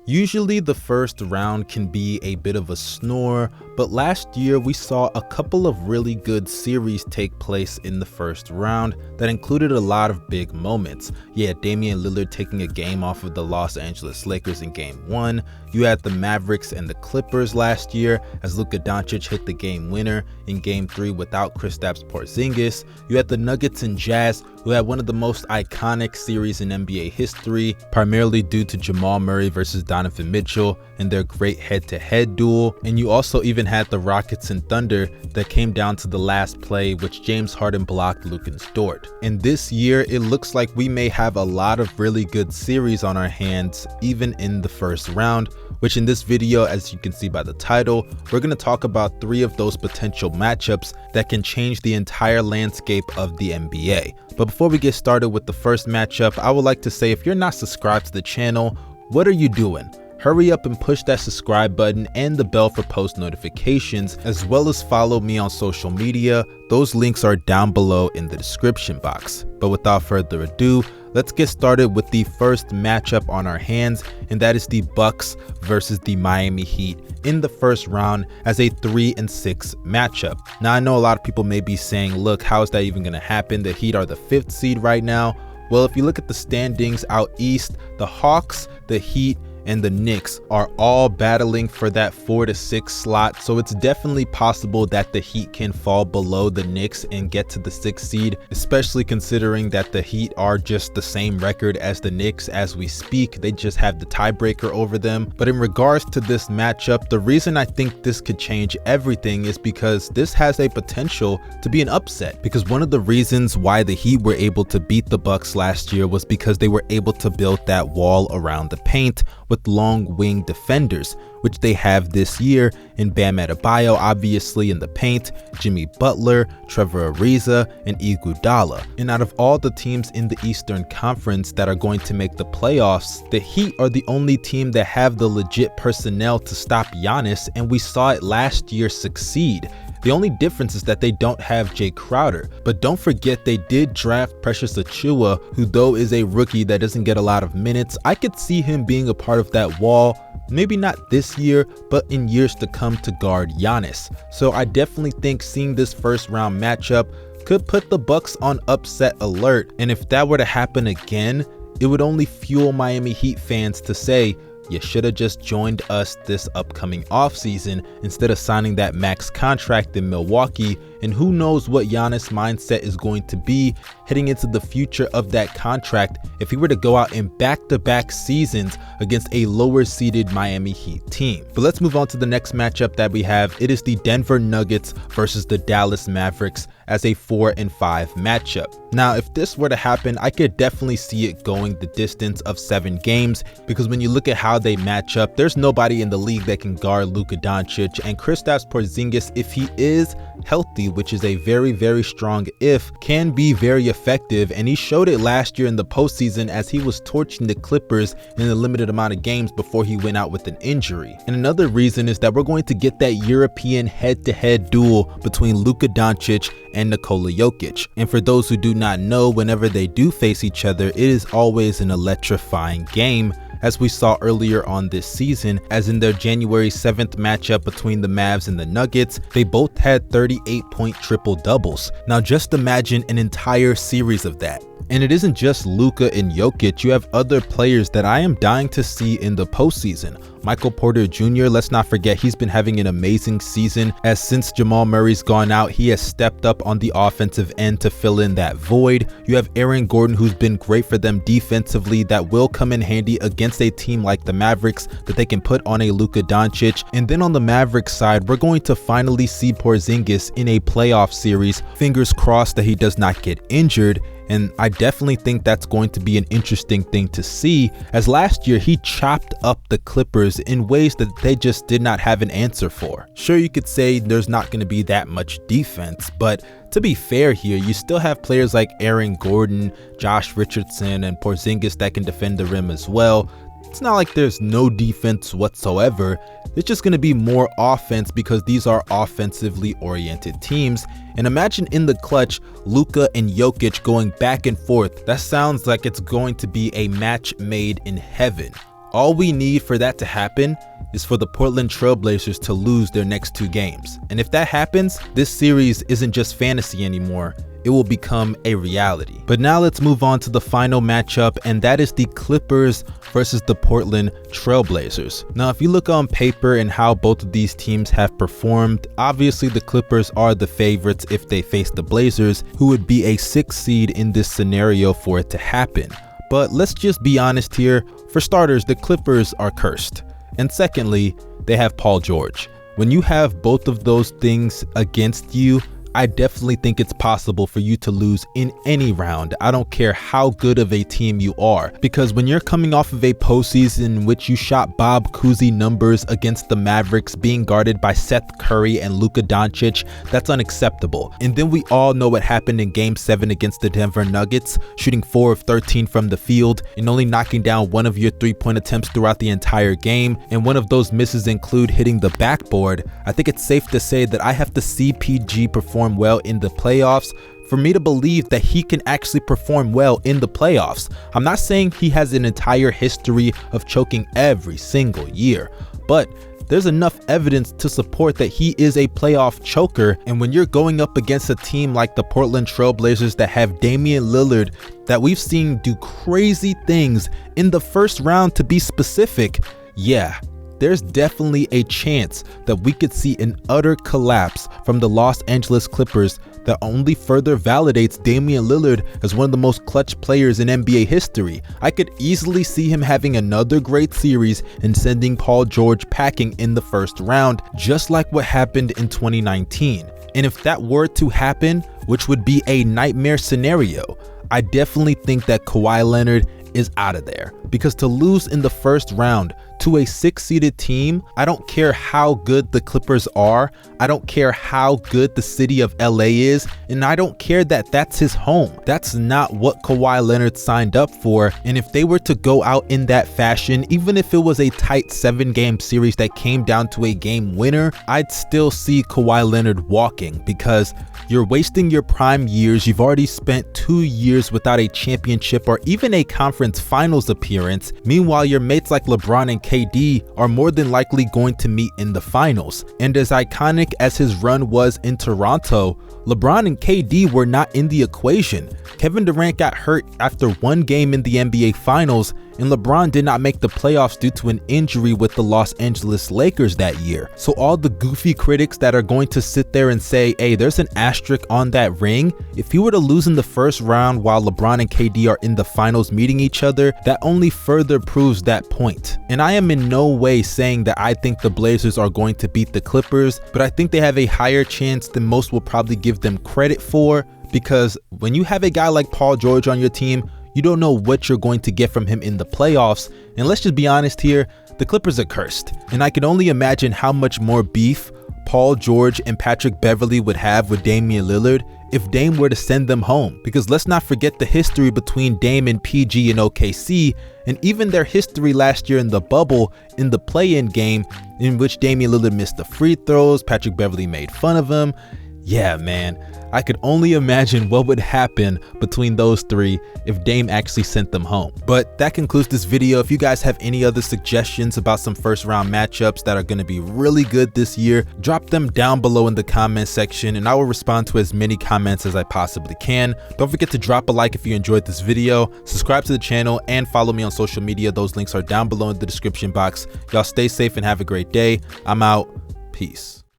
Usually the first round can be a bit of a snore, but last year we saw a couple of really good series take place in the first round that included a lot of big moments. You had Damian Lillard taking a game off of the Los Angeles Lakers in Game 1. You had the Mavericks and the Clippers last year as Luka Doncic hit the game winner in Game 3 without Kristaps Porzingis. You had the Nuggets and Jazz, who had one of the most iconic series in NBA history, primarily due to Jamal Murray versus Donovan Mitchell and their great head-to-head duel. And you also even had the Rockets and Thunder that came down to the last play, which James Harden blocked Luka's Dort. And this year, it looks like we may have a lot of really good series on our hands, even in the first round, which in this video, as you can see by the title, we're going to talk about 3 of those potential matchups that can change the entire landscape of the NBA. But before we get started with the first matchup, I would like to say, if you're not subscribed to the channel, what are you doing? Hurry up and push that subscribe button and the bell for post notifications, as well as follow me on social media. Those links are down below in the description box. But without further ado, let's get started with the first matchup on our hands, and that is the Bucks versus the Miami Heat in the first round as a 3-6 matchup. Now, I know a lot of people may be saying, look, how is that even going to happen? The Heat are the 5th seed right now. Well, if you look at the standings out east, the Hawks, the Heat, and the Knicks are all battling for that 4 to 6 slot, so it's definitely possible that the Heat can fall below the Knicks and get to the 6th seed, especially considering that the Heat are just the same record as the Knicks as we speak. They just have the tiebreaker over them. But in regards to this matchup, the reason I think this could change everything is because this has a potential to be an upset, because one of the reasons why the Heat were able to beat the Bucks last year was because they were able to build that wall around the paint with long wing defenders, which they have this year in Bam Adebayo, obviously in the paint, Jimmy Butler, Trevor Ariza, and Iguodala. And out of all the teams in the Eastern Conference that are going to make the playoffs, the Heat are the only team that have the legit personnel to stop Giannis, and we saw it last year succeed. The only difference is that they don't have Jay Crowder, but don't forget they did draft Precious Achiuwa, who though is a rookie that doesn't get a lot of minutes. I could see him being a part of that wall, maybe not this year, but in years to come to guard Giannis. So I definitely think seeing this first round matchup could put the Bucks on upset alert, and if that were to happen again, it would only fuel Miami Heat fans to say, you should have just joined us this upcoming offseason instead of signing that max contract in Milwaukee. And who knows what Giannis' mindset is going to be heading into the future of that contract if he were to go out in back-to-back seasons against a lower-seeded Miami Heat team. But let's move on to the next matchup that we have. It is the Denver Nuggets versus the Dallas Mavericks as a 4-5 matchup. Now, if this were to happen, I could definitely see it going the distance of 7 games, because when you look at how they match up, there's nobody in the league that can guard Luka Doncic, and Kristaps Porzingis, if he is healthy, which is a very, very strong if, can be very effective, and he showed it last year in the postseason as he was torching the Clippers in a limited amount of games before he went out with an injury. And another reason is that we're going to get that European head-to-head duel between Luka Doncic and Nikola Jokic. And for those who do not know, whenever they do face each other, it is always an electrifying game, as we saw earlier on this season, as in their January 7th matchup between the Mavs and the Nuggets, they both had 38-point triple-doubles. Now just imagine an entire series of that. And it isn't just Luka and Jokic, you have other players that I am dying to see in the postseason. Michael Porter Jr., let's not forget, he's been having an amazing season, as since Jamal Murray's gone out, he has stepped up on the offensive end to fill in that void. You have Aaron Gordon, who's been great for them defensively, that will come in handy against a team like the Mavericks that they can put on a Luka Doncic. And then on the Mavericks side, we're going to finally see Porzingis in a playoff series. Fingers crossed that he does not get injured. And I definitely think that's going to be an interesting thing to see, as last year he chopped up the Clippers in ways that they just did not have an answer for. Sure, you could say there's not going to be that much defense, but to be fair here, you still have players like Aaron Gordon, Josh Richardson, and Porzingis that can defend the rim as well. It's not like there's no defense whatsoever. It's just going to be more offense because these are offensively oriented teams. And imagine in the clutch, Luka and Jokic going back and forth. That sounds like it's going to be a match made in heaven. All we need for that to happen is for the Portland Trailblazers to lose their next 2 games. And if that happens, this series isn't just fantasy anymore. It will become a reality. But now let's move on to the final matchup, and that is the Clippers versus the Portland Trailblazers. Now, if you look on paper and how both of these teams have performed, obviously the Clippers are the favorites if they face the Blazers, who would be a 6th seed in this scenario for it to happen. But let's just be honest here. For starters, the Clippers are cursed. And secondly, they have Paul George. When you have both of those things against you, I definitely think it's possible for you to lose in any round. I don't care how good of a team you are, because when you're coming off of a postseason in which you shot Bob Cousy numbers against the Mavericks, being guarded by Seth Curry and Luka Doncic, that's unacceptable. And then we all know what happened in Game 7 against the Denver Nuggets, shooting 4 of 13 from the field and only knocking down 1 of your 3-point attempts throughout the entire game. And one of those misses include hitting the backboard. I think it's safe to say that I have to see PG perform well in the playoffs for me to believe that he can actually perform well in the playoffs. I'm not saying he has an entire history of choking every single year, but there's enough evidence to support that he is a playoff choker. And when you're going up against a team like the Portland Trailblazers that have Damian Lillard, that we've seen do crazy things in the first round to be specific, yeah, there's definitely a chance that we could see an utter collapse from the Los Angeles Clippers that only further validates Damian Lillard as one of the most clutch players in NBA history. I could easily see him having another great series and sending Paul George packing in the first round, just like what happened in 2019. And if that were to happen, which would be a nightmare scenario, I definitely think that Kawhi Leonard is out of there, because to lose in the first round to a 6-seeded team, I don't care how good the Clippers are, I don't care how good the city of LA is, and I don't care that that's his home. That's not what Kawhi Leonard signed up for. And if they were to go out in that fashion, even if it was a tight 7-game series that came down to a game winner, I'd still see Kawhi Leonard walking, because you're wasting your prime years. You've already spent 2 years without a championship or even a conference finals appearance. Meanwhile, your mates like LeBron and KD are more than likely going to meet in the finals. And as iconic as his run was in Toronto, LeBron and KD were not in the equation. Kevin Durant got hurt after 1 game in the NBA Finals, and LeBron did not make the playoffs due to an injury with the Los Angeles Lakers that year. So all the goofy critics that are going to sit there and say, hey, there's an asterisk on that ring, if you were to lose in the first round while LeBron and KD are in the finals meeting each other, that only further proves that point. And I am in no way saying that I think the Blazers are going to beat the Clippers, but I think they have a higher chance than most will probably give them credit for, because when you have a guy like Paul George on your team, you don't know what you're going to get from him in the playoffs. And let's just be honest here, the Clippers are cursed. And I can only imagine how much more beef Paul George and Patrick Beverley would have with Damian Lillard if Dame were to send them home. Because let's not forget the history between Dame and PG and OKC, and even their history last year in the bubble in the play-in game in which Damian Lillard missed the free throws, Patrick Beverley made fun of him. Yeah, man, I could only imagine what would happen between those three if Dame actually sent them home. But that concludes this video. If you guys have any other suggestions about some first round matchups that are going to be really good this year, drop them down below in the comment section and I will respond to as many comments as I possibly can. Don't forget to drop a like if you enjoyed this video, subscribe to the channel, and follow me on social media. Those links are down below in the description box. Y'all stay safe and have a great day. I'm out. Peace.